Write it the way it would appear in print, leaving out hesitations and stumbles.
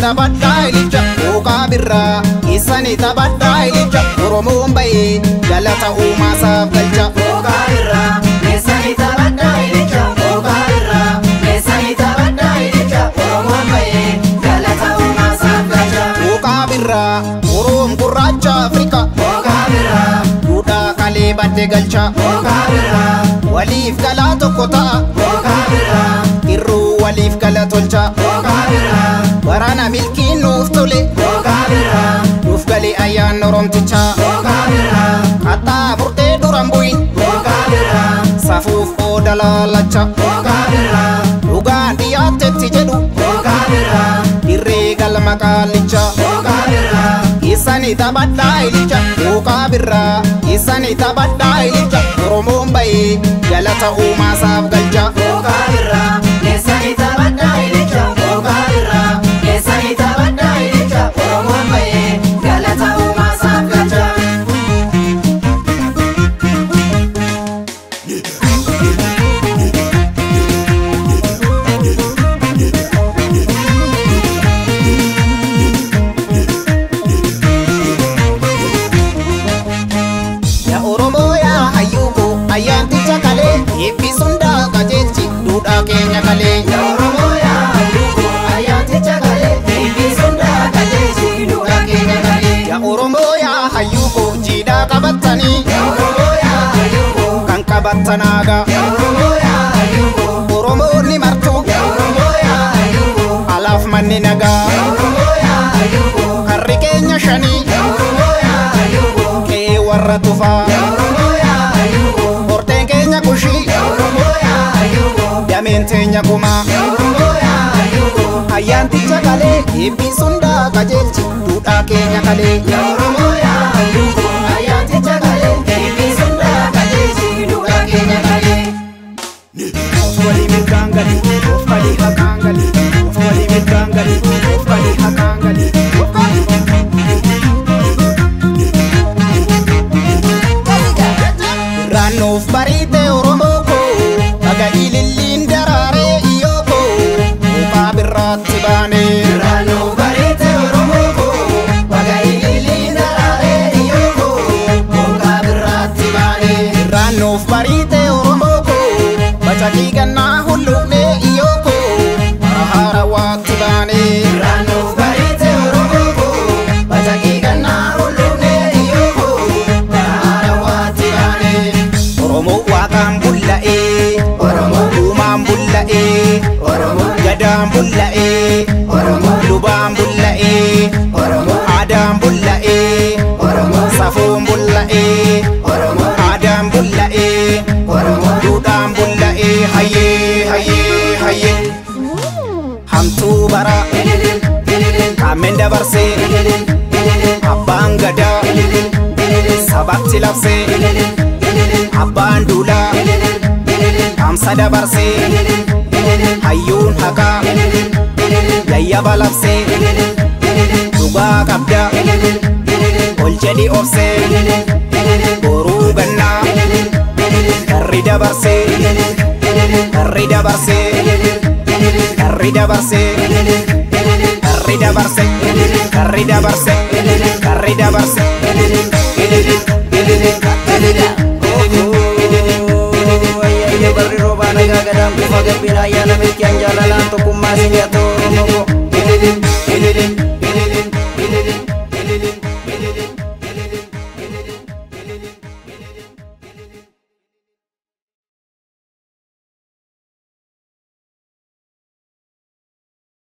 taphadhaa ililcha bookaa birraa keessanii taphadhaa ililcha Oromoon bahee galata uumaasaaf galcha bookaa birraa keessanii taphadhaa ililcha bookaa birraa keessanii taphadhaa ililcha Oromoon bahee galata uumaasaaf galcha bookaa birraa Oromoon gurraacha Afrika bookaa birraa duudhaa kalee badde galcha bookaa birraa waliif galaa tokko ta'a bookaa birraa irruu waliif gala tolcha bookaa birraa waraana milkiin nuuf tole bookaa birraa nuuf galee ayyaanni Oromtichaa bookaa birraa kattaa murtee duran bu'in bookaa birraa safuuf ooda laalacha bookaa birraa dhugaan dhiyaattetti jedhu bookaa birraa dirree galma qaallicha bookaa birraa keessanii taphadhaa ililcha bookaa birraa keessanii taphadhaa ililcha Oromoon bahee galata uumaasaaf galcha bookaa birraa keessanii taphadhaa ililcha bookaa birraa keessanii taphadhaa ililcha Oromoon bahee galata uumaasaaf galcha. Ayyaanticha kalee eebbisuun qajeelchi duudhaa keenya kalee yaa Oromoo yaa hayyuuko ayyaanticha kalee eebbisuun qajeelchi duudhaa keenya kalee yaa Oromoo yaa hayyuuko jiidhaa qabattanii yaa Oromoo yaa hayyuuko kan qabattanaagaa yaa Oromoo yaa hayyuuko Oromoonni martuu yaa Oromoo yaa hayyuuko alaaf manni nagaa yaa Oromoo yaa hayyuuko harri keenya shanii yaa Oromoo yaa hayyuuko qe'ee warra tufaa yaa Oromoo yaa hayyuuko kushii Oromoo yaa hayyuuko dameen teenya kumaa Oromoo yaa hayyuuko ayyaanticha kalee eebbisuun qajeelchi duudhaa keenya kalee yaa Oromoo yaa hayyuuko ayyaanticha kalee eebbisuun qajeelchi duudhaa keenya kalee. Of walii milkaan galii of walii haqaan galii of walii milkaan galii of walii haqaan galii. Raanoof bariite Oromoo koo baga ililliin daraaree iyyoo koo bookaa birraatti baanee. Raanoof bariite Oromoo koo baga ililliin daraaree iyyoo koo bookaa birraatti baanee. Raanoof bariite Oromoo koo bacaqii gannaa hulluuqnee iyyoo koo bara haarawaatti baanee. Raanoof bariite Oromoo koo bacaqii gannaa hulluuqnee iyyoo koo bara haarawaatti baanee. Oromoo waaqaan bulla'ee Oromoo uumaan bulla'ee Oromoo gadaan bulla'ee Oromoo lubaan bulla'ee Oromoo aadaan bulla'ee Oromoo safuun bulla'ee Oromoo aadaan bulla'ee Oromoo duudhaan bulla'ee hayyee hayyee hayyee hamtuu bara kaameen dabarsee abbaan gadaa sabatti labsee abbaan duulaa amsa dabarsee hayyuun haqaa yayyaba labsee dhugaa qabda ol jedhi obsee boruu gannaa karri dabarsee karri dabarsee karri dabarsee karri dabarsee karri dabarsee karri dabarsee. Barri roba nagaa gadaan kufa gabbina ayyaana milkii anjaalalaan tokkummaa sinyaatu